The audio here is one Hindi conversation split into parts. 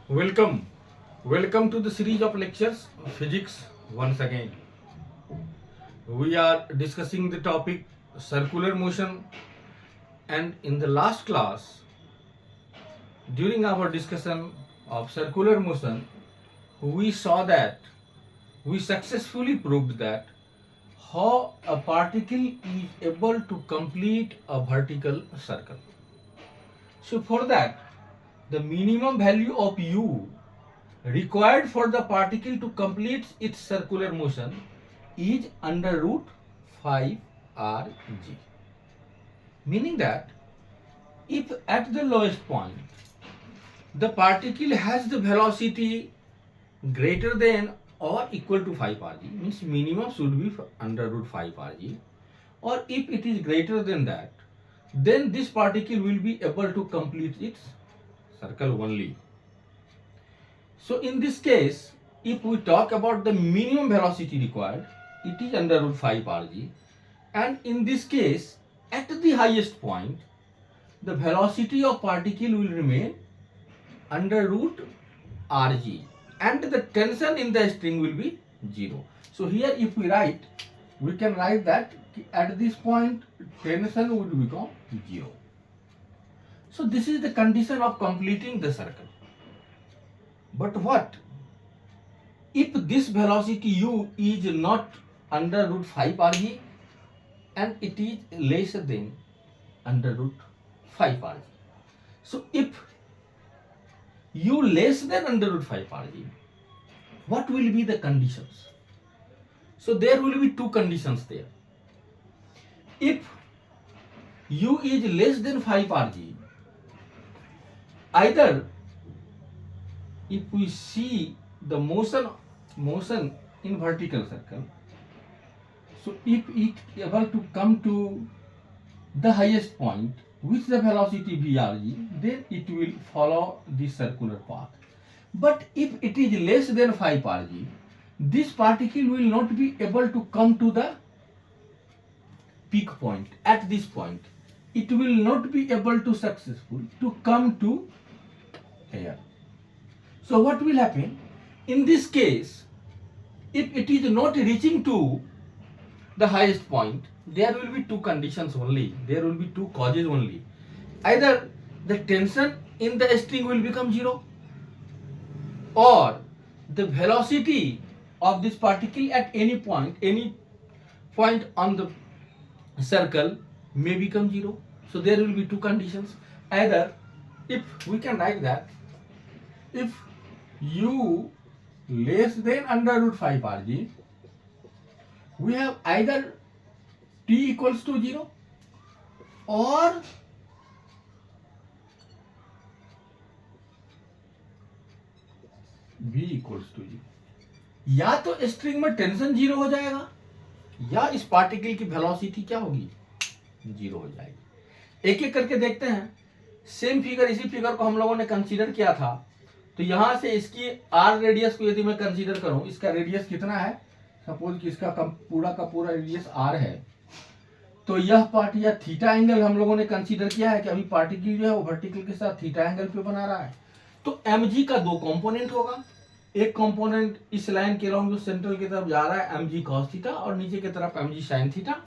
Welcome. Welcome to the series of lectures Physics once again. We are discussing the topic circular motion, and in the last class during our discussion of circular motion we saw that we successfully proved that how a particle is able to complete a vertical circle. So for that, the minimum value of u required for the particle to complete its circular motion is under root 5 rg. Meaning that if at the lowest point the particle has the velocity greater than or equal to 5 rg, means minimum should be under root 5 rg, or if it is greater than that, then this particle will be able to complete its circle only. So in this case, if we talk about the minimum velocity required, it is under root 5 rg, and in this case, at the highest point, the velocity of particle will remain under root rg, and the tension in the string will be 0. So here if we can write that at this point tension would become 0. So this is the condition of completing the circle. But what if this velocity u is not under root 5 rg and it is less than under root 5 rg? So if u less than under root 5 rg, what will be the conditions? So there will be two conditions there. If u is less than 5 rg, either if we see the motion in vertical circle, so if it able to come to the highest point with the velocity vrg, then it will follow this circular path. But if it is less than 5 rg, this particle will not be able to come to the peak point. At this point, it will not be able to successful to come to here. So what will happen? In this case, if it is not reaching to the highest point, there will be two conditions only. There will be two causes only. Either the tension in the string will become 0, or the velocity of this particle at any point on the circle may become 0. So there will be two conditions. Either, if we can write that, if u less than under root 5 rg, we have either t equals to 0 or v equals to 0. या तो स्ट्रिंग में टेंशन 0 हो जाएगा, या इस पार्टिकल की वेलोसिटी क्या होगी, 0 हो जाएगी. एक एक करके देखते हैं. सेम फिगर, इसी फिगर को हम लोगों ने कंसीडर किया था. तो यहां से इसकी आर रेडियस को यदि मैं कंसीडर करूं, इसका रेडियस कितना है, सपोज कि इसका पूरा का पूरा रेडियस आर है, तो यह पार्ट या थीटा एंगल हम लोगों ने कंसीडर किया है कि अभी पार्टिकल जो है वो वर्टिकल के साथ थीटा एंगल पे बना रहा है. तो mg का दो कंपोनेंट होगा. एक कंपोनेंट इस लाइन के लॉन्ग जो सेंट्रल की तरफ जा रहा है mg cos थीटा, और नीचे की तरफ mg sin थीटा.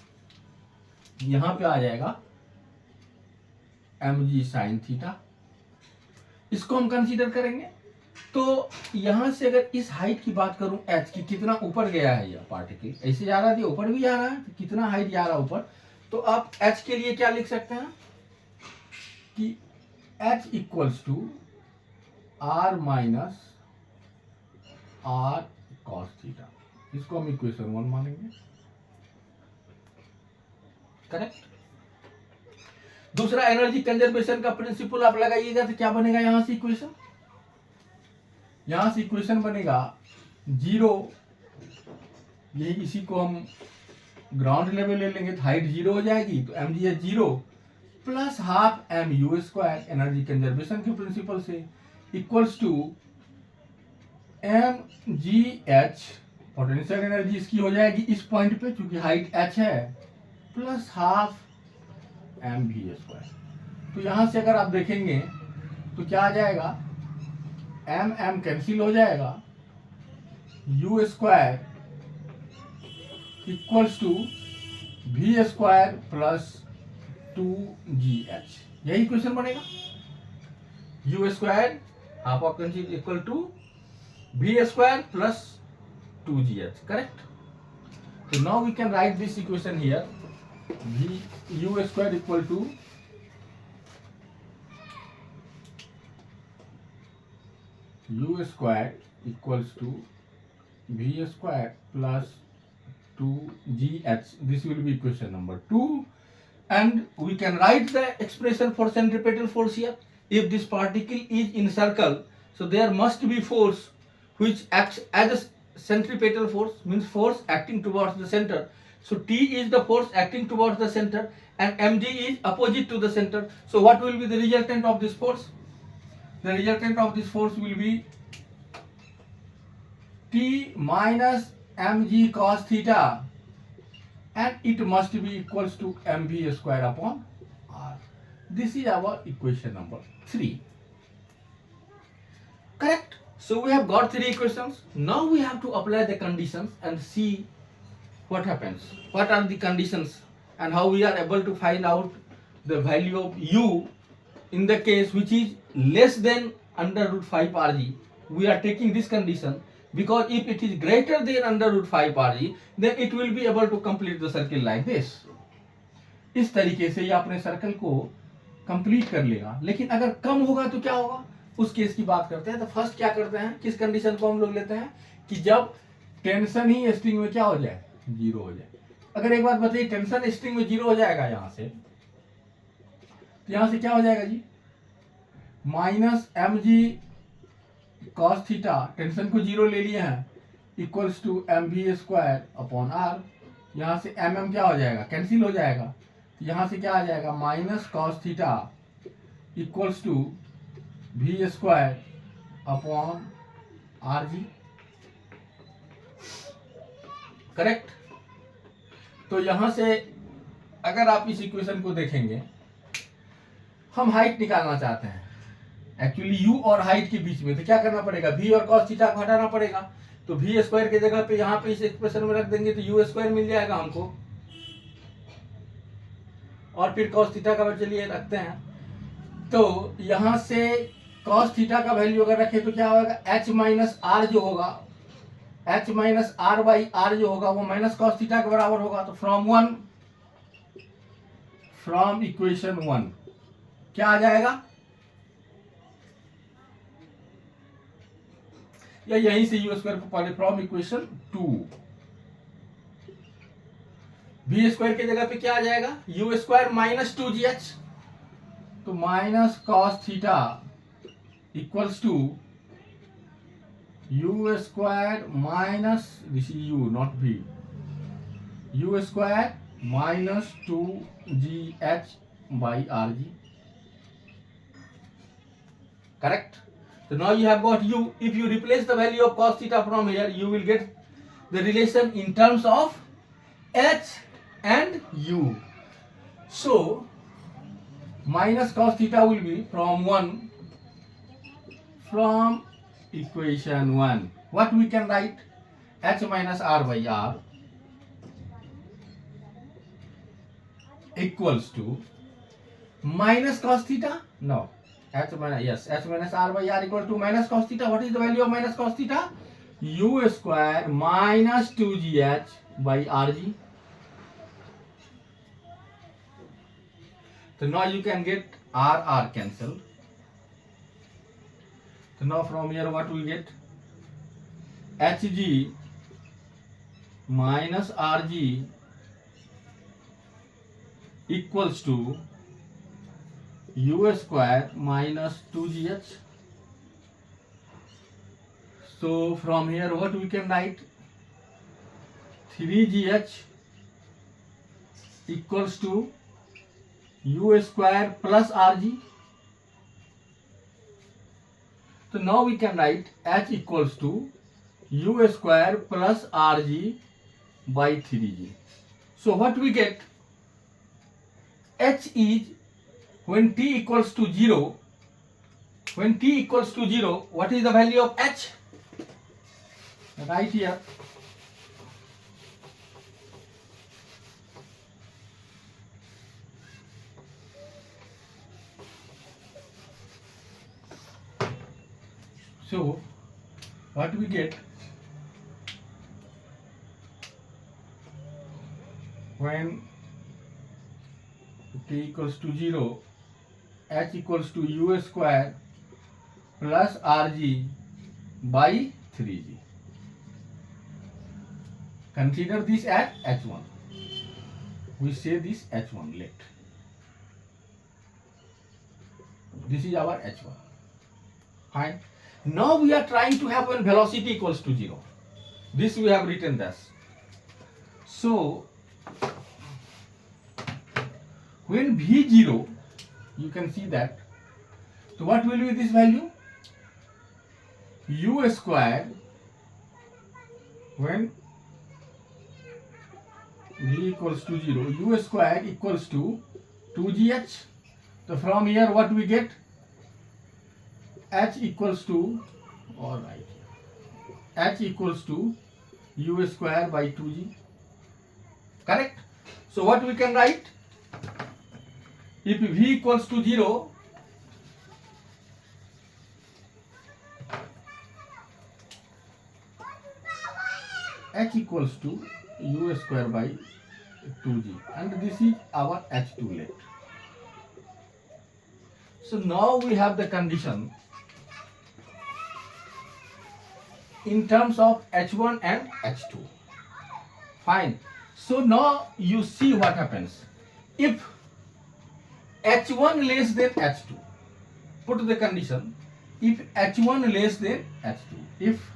यहां पे आ जाएगा mg sin थीटा. इसको हम कंसीडर करेंगे. तो यहां से अगर इस हाइट की बात करूं h की, कितना ऊपर गया है यह पार्टिकल, ऐसे जा रहा है, ऊपर भी जा रहा है, तो कितना हाइट जा रहा है ऊपर. तो आप h के लिए क्या लिख सकते हैं कि h equals to r minus r cos theta. इसको हम इक्वेशन 1 मानेंगे. करेक्ट. दूसरा, एनर्जी कंजर्वेशन का प्रिंसिपल आप लगाइएगा तो क्या बनेगा, यहां से इक्वेशन बनेगा 0. यही इसी को हम ग्राउंड लेवल ले लेंगे तो हाइट 0 हो जाएगी, तो mg है 0 plus half mu square energy conservation के प्रिंसिपल से, equals to mgh potential energy इसकी हो जाएगी इस पॉइंट पे, चूंकि हाइट h है, प्लस हाफ mv स्क्वायर. तो यहां से अगर आप देखेंगे तो क्या आ जाएगा, एम एम कैंसिल हो जाएगा, u square equals to v square plus 2GH, यही क्वेश्चन बनेगा। U square half of cancel equal to v square plus 2GH, correct. So now we can write this equation here, v u square equal to u square equals to v square plus 2GH. This will be equation number 2, and we can write the expression for centripetal force here. If this particle is in circle, so there must be force which acts as a centripetal force, means force acting towards the center. So T is the force acting towards the center and mg is opposite to the center. So what will be the resultant of this force? The resultant of this force will be T minus mg cos theta, and it must be equals to mv square upon r. This is our equation number 3, correct. So we have got 3 equations. Now we have to apply the conditions and see what happens. What are the conditions and how we are able to find out the value of u in the case which is less than under root 5 rg. We are taking this condition because if it is greater than under root 5 rg, then it will be able to complete the circle like this. इस तरीके से ये अपने सर्कल को कंप्लीट कर लेगा। लेकिन अगर कम होगा तो क्या होगा, उस केस की बात करते हैं। तो फर्स्ट क्या करते हैं, किस कंडीशन को हम लोग लेते हैं कि जब टेंशन ही स्ट्रिंग में क्या हो जाए, 0 हो जाए। अगर एक बात बताइए, टेंशन स्ट्रिंग में 0 हो जाएगा यहाँ से, तो यहाँ से क्या हो जाएगा जी, minus m g cos theta, tension को 0 ले लिए हैं, equals to m v square upon r. यहाँ से एम एम क्या हो जाएगा, कैंसिल हो जाएगा। तो यहाँ से क्या आ जाएगा, minus cos theta equals to v square upon r g, correct. तो यहां से अगर आप इस इक्वेशन को देखेंगे, हम हाइट निकालना चाहते हैं एक्चुअली u और हाइट के बीच में, तो क्या करना पड़ेगा, v और cos थीटा को हटाना पड़ेगा। तो v स्क्वायर की जगह पे यहाँ पे इस एक्सप्रेशन में रख देंगे तो u स्क्वायर मिल जाएगा हमको, और फिर cos थीटा का चलिए रखते हैं। तो यहाँ से cos थीटा का वैल्यू अगर रखें तो क्या होगा, h माइनस आर जो होगा, h minus r by r जो होगा वो माइनस cos थीटा के बराबर होगा। तो फ्रॉम इक्वेशन 1 क्या आ जाएगा, या यहीं से u स्क्वायर को पहले फ्रॉम इक्वेशन 2, v स्क्वायर की जगह पे क्या आ जाएगा, u स्क्वायर माइनस 2gh, तो minus cos theta equals to u square minus, this is u not v, u square minus 2gh by rg, correct. So now you have got u. If you replace the value of cos theta from here, you will get the relation in terms of h and u. So minus cos theta will be from equation 1. What we can write, h minus r by r equals to minus cos theta, no, h minus r by r equal to minus cos theta. What is the value of minus cos theta, u square minus 2gh by rg. So now you can get r cancelled. So now from here what we get, hg minus rg equals to u square minus 2gh. So from here what we can write, 3gh equals to u square plus rg. So now we can write h equals to u square plus rg by 3g. So what we get, h is when t equals to 0, when t equals to 0, what is the value of h? Right here. So what we get when t equals to 0, h equals to u square plus rg by 3g. Consider this as h1. We say this h1 let. This is our h1. Fine. Now we are trying to have when velocity equals to 0. This we have written thus. So when v0, you can see that. So what will be this value? U square when v equals to 0, u square equals to 2gh. So from here what we get? H equals to, all right, h equals to u square by 2g. Correct? So what we can write? If v equals to 0, h equals to u square by 2g, and this is our h2 let. So now we have the condition in terms of h1 and h2. Fine. So now you see what happens. If h1 less than h2, put the condition, if h1 less than h2, if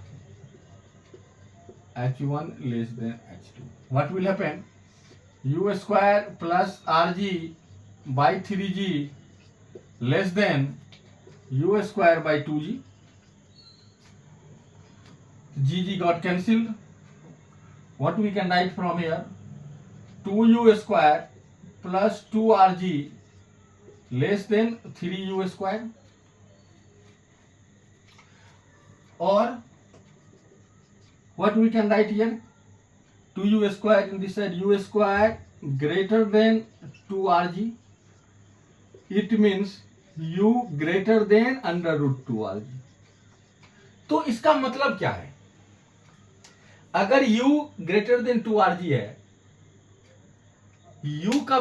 h1 less than h2, what will happen? U square plus rg by 3g less than u square by 2g. G got cancelled. What we can write from here? 2u square plus 2rg less than 3u square. Or what we can write here? 2u square in this side, u square greater than 2rg. It means u greater than under root 2rg. तो इसका मतलब क्या है? अगर u ग्रेटर देन 2rg है, u का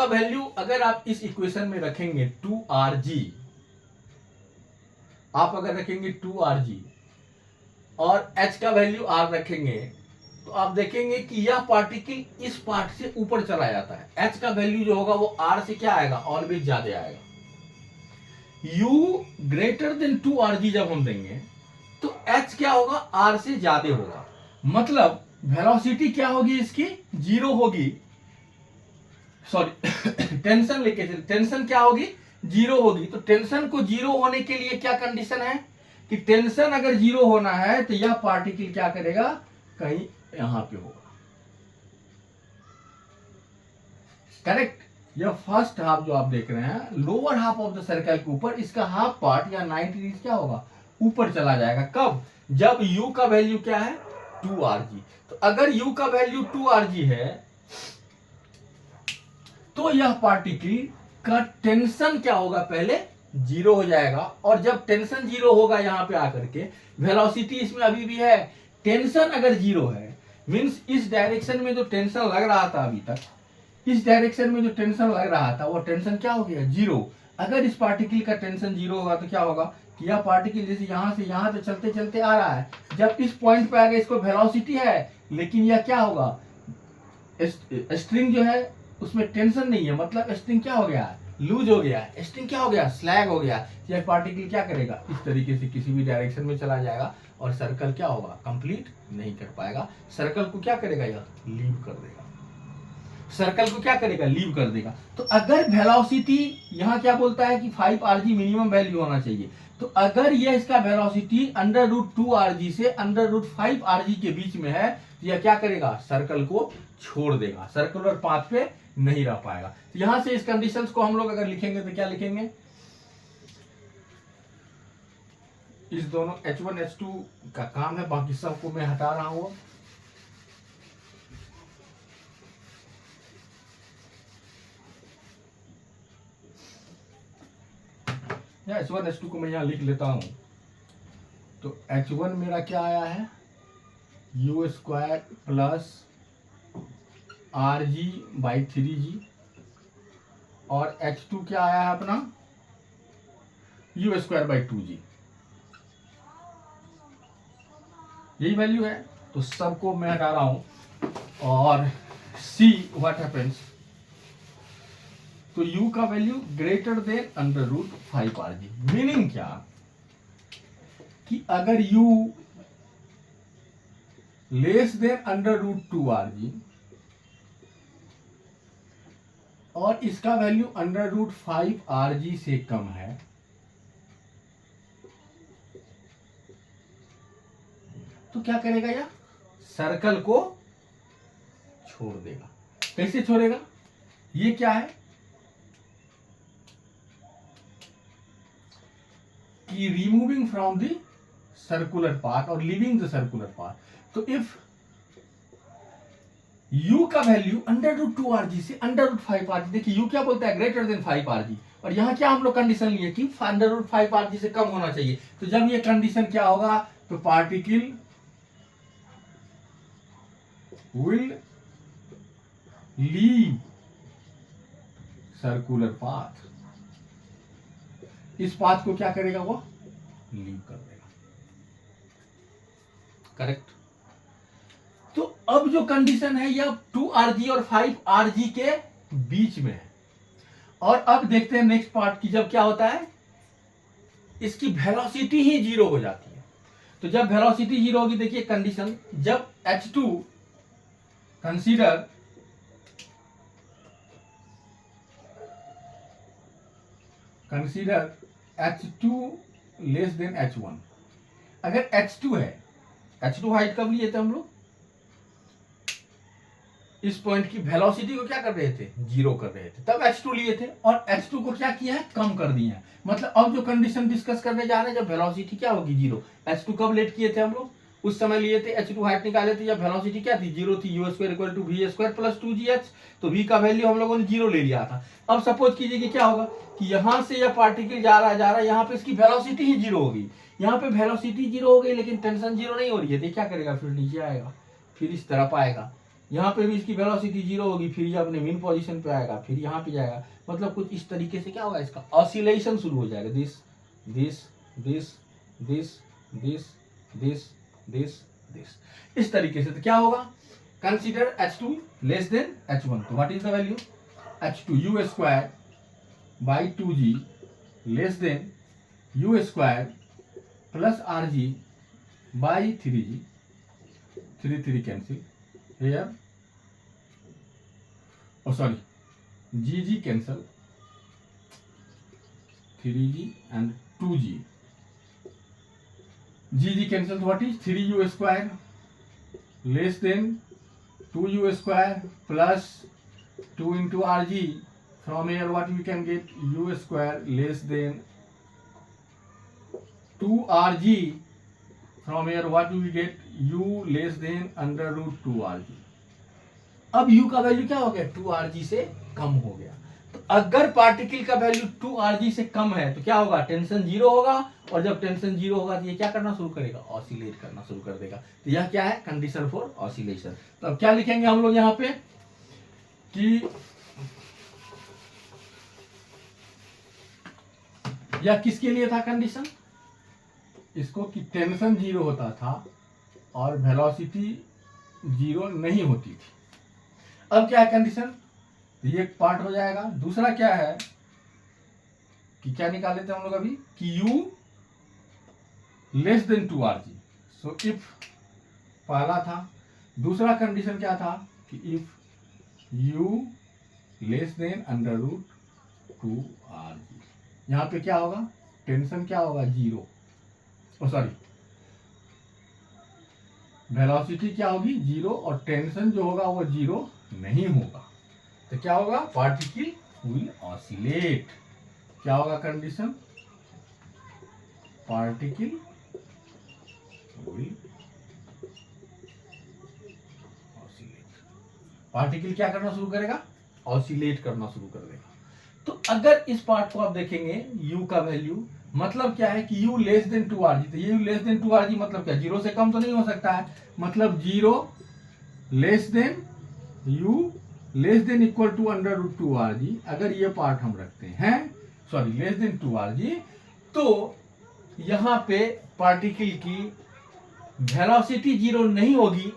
वैल्यू अगर आप इस इक्वेशन में रखेंगे 2rg, आप अगर रखेंगे 2rg और h का वैल्यू r रखेंगे, तो आप देखेंगे कि यह पार्टिकल इस पार्ट से ऊपर चला जाता है. h का वैल्यू जो होगा वो r से क्या आएगा? ऑलवेज ज्यादा आएगा. u ग्रेटर देन 2rg जब हम देंगे तो h क्या होगा? r से ज्यादा होगा. मतलब वेलोसिटी क्या होगी? इसकी जीरो होगी. सॉरी टेंशन लेके चल, टेंशन क्या होगी? जीरो होगी. तो टेंशन को जीरो होने के लिए क्या कंडीशन है कि टेंशन अगर जीरो होना है तो यह पार्टिकल क्या करेगा? कहीं यहां पे होगा. करेक्ट. यह फर्स्ट हाफ जो आप देख रहे हैं, lower half of the circle के ऊपर, इसका हाफ पार्ट या 90 डिग्री क्या होगा? ऊपर चला जाएगा. कब? जब u का वैल्यू क्या है? 2rg. तो अगर u का वैल्यू 2rg है तो यह पार्टिकल का टेंशन क्या होगा? पहले जीरो हो जाएगा. और जब टेंशन जीरो होगा यहां पे आकर के, वेलोसिटी इसमें अभी भी है. टेंशन अगर जीरो है मींस इस डायरेक्शन में जो टेंशन लग रहा था अभी तक, इस डायरेक्शन में जो टेंशन लग रहा था वो टेंशन क्या हो गया? जीरो. अगर इस पार्टिकल का टेंशन जीरो होगा तो क्या होगा कि यह पार्टिकल जैसे यहां से यहां तक चलते चलते आ रहा है, जब इस पॉइंट पे आ गया, इसको वेलोसिटी है, लेकिन यह क्या होगा? स्ट्रिंग जो है उसमें टेंशन नहीं है, मतलब स्ट्रिंग क्या हो गया? लूज हो गया. स्ट्रिंग क्या हो गया? स्लैग हो गया. यह पार्टिकल क्या करेगा? इस तरीके से किसी भी डायरेक्शन में चला जाएगा और सर्कल क्या होगा? कंप्लीट नहीं कर पाएगा. सर्कल को क्या करेगा? यह लीव कर देगा. सर्कल को क्या करेगा? लीव कर देगा. तो अगर वेलोसिटी यहां क्या बोलता है कि 5rg मिनिमम वैल्यू होना चाहिए, तो अगर यह इसका वेलोसिटी अंडर रूट 2rg से अंडर रूट 5rg के बीच में है, तो यह क्या करेगा, सर्कल को छोड़ देगा, सर्कुलर पाथ पे नहीं रह पाएगा। तो यहां से इस कंडीशंस को हम लोग अगर लिखेंगे तो क्या लिखेंगे, इस दोनों H1 H2 का काम है, बाकी सबको मैं हटा रहा हूं। या H1 H2 को मैं यहां लिख लेता हूं। तो H1 मेरा क्या आया है, U square plus RG by 3G, और H2 क्या आया है अपना, U स्क्वायर बाई 2G। यही वैल्यू है, तो सबको मैं हटा रहा हूं और सी व्हाट हैपेंस। तो u का value greater than under root 5RG, meaning क्या कि अगर u less than under root 2RG और इसका वैल्यू अंडर रूट 5RG से कम है, तो क्या करेगा, यह सर्कल को छोड़ देगा। कैसे छोड़ेगा, ये क्या है कि removing from the circular path और लिविंग द सर्कुलर पाथ। तो इफ u का वैल्यू अंडर रूट 2RG से अंडर रूट 5RG, देखिए u क्या बोलता है, ग्रेटर देन 5RG, और यहां क्या हम लोग कंडीशन लिए कि अंडर रूट 5RG से कम होना चाहिए। तो जब ये कंडीशन क्या होगा, तो particle will leave circular path, इस पाथ को क्या करेगा, वो लीव कर देगा। करेक्ट। तो अब जो कंडीशन है यह 2RG और 5RG के बीच में है। और अब देखते हैं नेक्स्ट पार्ट की, जब क्या होता है, इसकी वेलोसिटी ही जीरो हो जाती है। तो जब वेलोसिटी जीरो होगी, देखिए कंडीशन, जब H2 consider H2 less than H1, अगर H2 है, H2 हाइट कब लिए थे हम लोग, इस पॉइंट की वेलोसिटी को क्या कर रहे थे, जीरो कर रहे थे, तब H2 लिए थे, और H2 को क्या किया है, कम कर दिया है। मतलब अब जो कंडीशन डिस्कस करने जा रहे हैं, जब वेलोसिटी क्या होगी, जीरो। H2 कब लेट किए थे हम लोग, उस समय लिए थे, H2 हाइट निकाले थे, जब वेलोसिटी क्या थी, जीरो थी, u square equal to v square plus 2gh, तो v का वैल्यू हम लोगों ने जीरो ले लिया था। अब सपोज कीजिए कि क्या होगा कि यहां से यह पार्टिकल जा रहा है, यहाँ पे इसकी वेलोसिटी ही जीरो होगी, यहाँ पे वेलोसिटी जीरो हो गई, लेकिन टेंशन जीरो नहीं हो रही है, तो क्या करेगा, फिर नीचे आएगा, फिर इस तरफ आएगा, यहाँ पे भी इसकी वेलोसिटी जीरो होगी, फिर ये अपने मीन पोजीशन पे आएगा, फिर यहाँ पे जाएगा, मतलब कुछ इस तरीके से क्या होगा, इसका ऑसिलेशन शुरू हो जाएगा, this this this this this this this this, इस तरीके से। तो क्या होगा, consider H2 less than H1, तो what is the value, H2 u square by 2G less than u square plus RG by 3G, 3 cancel here, oh sorry, GG cancel, 3G and 2G, GG cancel, what is 3u square less than 2u square plus 2 into RG, from here what we can get, u square less than 2RG, from here what we get, u less than under root 2RG। अब u का वैल्यू क्या हो गया, 2RG से कम हो गया। तो अगर पार्टिकल का वैल्यू 2RG से कम है तो क्या होगा, टेंशन जीरो होगा, और जब टेंशन जीरो होगा तो ये क्या करना शुरू करेगा, ऑसिलेट करना शुरू कर देगा। तो यह क्या है, कंडीशन फॉर ऑसिलेशन। तो अब क्या लिखेंगे हम लोग यहाँ पे कि यह किसके लिए था कंडीशन, इसको कि टेंशन जीरो होता था और वेलोसिटी जीरो नहीं होती थी। अब क्या है कंडीशन, तो ये एक पार्ट हो जाएगा। दूसरा क्या है कि क्या निकाले थे हम लोग अभी, कि u less than 2RG, so if पहला था, दूसरा कंडीशन क्या था कि if u less than under root 2RG, यहां पे क्या होगा, टेंशन क्या होगा, जीरो, सॉरी, वेलोसिटी क्या होगी, जीरो, और टेंशन जो होगा वो जीरो नहीं होगा। तो क्या होगा, पार्टिकल विल ऑसिलेट। क्या होगा condition, particle will oscillate. Particle क्या करना शुरू करेगा, ऑसिलेट करना शुरू कर देगा। तो अगर इस पार्ट को आप देखेंगे, u का वैल्यू मतलब क्या है कि u लेस देन 2rg, तो ये u लेस देन 2rg मतलब क्या, जीरो से कम तो नहीं हो सकता है, मतलब zero less than u less than equal to under root 2rg। अगर ये पार्ट हम रखते हैं, सॉरी लेस देन 2rg, तो यहां पे पार्टिकल की वेलोसिटी जीरो नहीं होगी,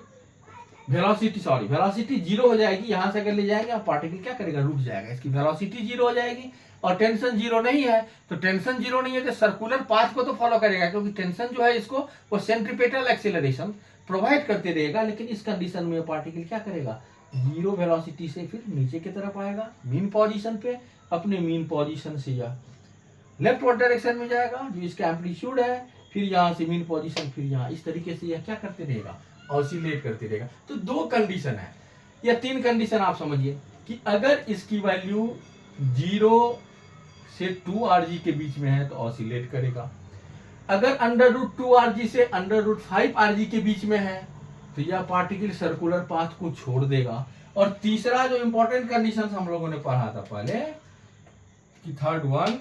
वेलोसिटी जीरो हो जाएगी। यहां से अगर ले जाएंगे और पार्टिकल क्या करेगा, रुक जाएगा, इसकी वेलोसिटी जीरो हो जाएगी। और टेंशन जीरो नहीं है, तो टेंशन जीरो नहीं है तो सर्कुलर पाथ को तो फॉलो करेगा, क्योंकि टेंशन जो है इसको वो सेंट्रीपेटल एक्सीलरेशन प्रोवाइड करते रहेगा। लेकिन इस कंडीशन में पार्टिकल क्या करेगा, जीरो वेलोसिटी से फिर नीचे की तरफ आएगा, मीन पोजीशन पे, अपने मीन पोजीशन से या लेफ्ट वर्ड डायरेक्शन में जाएगा जो इसका एम्पलीट्यूड है, फिर यहाँ से मीन पोजीशन, फिर यहाँ, इस तरीके से यह क्या करते रहेगा, ऑसिलेट करते रहेगा। तो दो कंडीशन है या तीन कंडीशन आप समझिए कि अगर इसकी वैल्यू जीरो से 2rg के बीच में है तो ऑसिलेट करेगा, अगर अंडर रूट 2rg से अंडर रूट 5rg के बीच में है तो यह पार्टिकल सर्कुलर पाथ को छोड़ देगा। और तीसरा जो इंपॉर्टेंट कंडीशन हम लोगों ने पढ़ा था पहले कि थर्ड वन,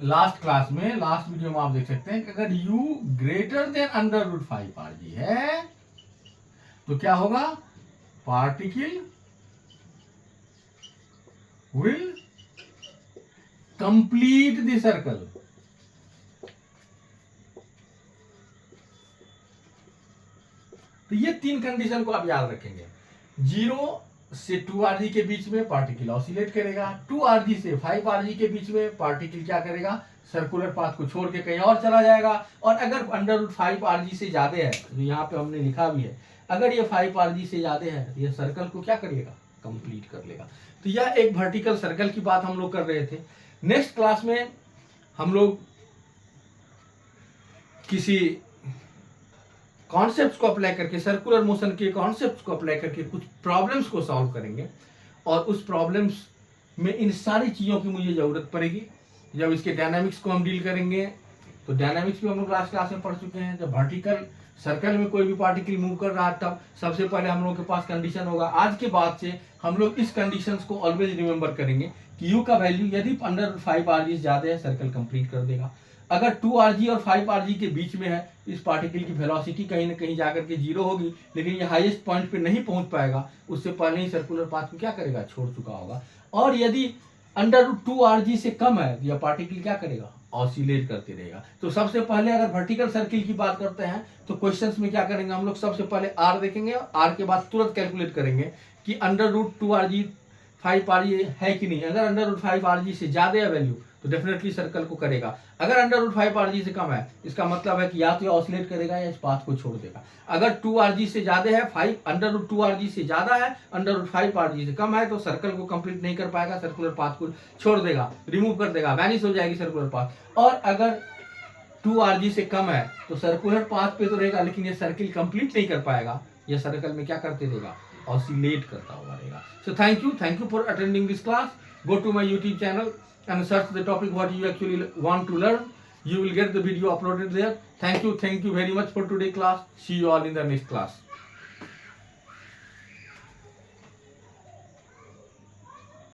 लास्ट क्लास में, लास्ट वीडियो में आप देख सकते हैं कि अगर u greater than under root 5rg है तो क्या होगा, particle will complete the circle. तो ये तीन कंडीशन को आप याद रखेंगे, जीरो से 2rg के बीच में पार्टिकल ऑसिलेट करेगा, 2rg से 5rg के बीच में पार्टिकल क्या करेगा, सर्कुलर पाथ को छोड़ के कहीं और चला जाएगा। और अगर अंडर रूट 5rg से ज्यादा है, जो यहाँ पे हमने लिखा भी है, अगर ये 5rg से ज्यादा है तो ये सर्कल को क्या करेगा, कंप्लीट कर लेगा। तो यह एक वर्टिकल सर्कल की बात हम लोग कर रहे थे। नेक्स्ट क्लास में हम लोग किसी कॉन्सेप्ट्स को अप्लाई करके, सर्कुलर मोशन के कॉन्सेप्ट्स को अप्लाई करके कुछ प्रॉब्लम्स को सॉल्व करेंगे, और उस प्रॉब्लम्स में इन सारी चीज़ों की मुझे ज़रूरत पड़ेगी। जब इसके डायनामिक्स को हम डील करेंगे, तो डायनामिक्स भी हम लोग लास्ट क्लास में पढ़ चुके हैं। जब वर्टिकल सर्कल में कोई भी पार्टिकल मूव कर रहा है तब सबसे पहले हम लोग के पास कंडीशन होगा। आज के बाद से हम लोग इस कंडीशंस को ऑलवेज रिमेंबर करेंगे कि u का वैल्यू यदि अंडर 5rg से ज़्यादा है, सर्कल कंप्लीट कर देगा। अगर 2rg और 5rg के बीच में है, इस पार्टिकल की वेलोसिटी कहीं ना कहीं जाकर के जीरो होगी, लेकिन ये हाईएस्ट पॉइंट पे नहीं पहुंच पाएगा, उससे पहले ही सर्कुलर पाथ को क्या करेगा, छोड़ चुका होगा। और यदि अंडर रूट 2rg से कम है, यह पार्टिकल क्या करेगा, ऑसिलेट करते रहेगा। तो सबसे पहले अगर वर्टिकल सर्किल की बात करते हैं तो क्वेश्चंस में क्या करेंगे हम लोग, सबसे पहले r देखेंगे, r के बाद तुरंत कैलकुलेट करेंगे कि अंडर रूट 2rg 5rg है कि नहीं। अगर अंडर रूट 5rg से ज्यादा है वैल्यू तो डेफिनेटली सर्कल को करेगा। अगर अंडर रूट 5rg से कम है, इसका मतलब है कि या तो ये ऑसिलेट करेगा या इस पाथ को छोड़ देगा। अगर 2rg से ज्यादा है, अंडर रूट 2rg से ज्यादा है, अंडर रूट 5rg से कम है, तो सर्कल को कंप्लीट नहीं कर पाएगा, सर्कुलर पाथ को छोड़ देगा, रिमूव कर देगा, वैनिश हो जाएगी सर्कुलर पाथ। और अगर 2rg से कम है तो सर्कुलर पाथ पे तो रहेगा, लेकिन ये सर्किल कंप्लीट नहीं कर पाएगा, यह सर्कल में क्या करते रहेगा, ऑसिलेट करता हुआ रहेगा। So thank you for attending this class. Go to my YouTube channel and search the topic what you actually want to learn. You will get the video uploaded there. Thank you very much for today's class. See you all in the next class.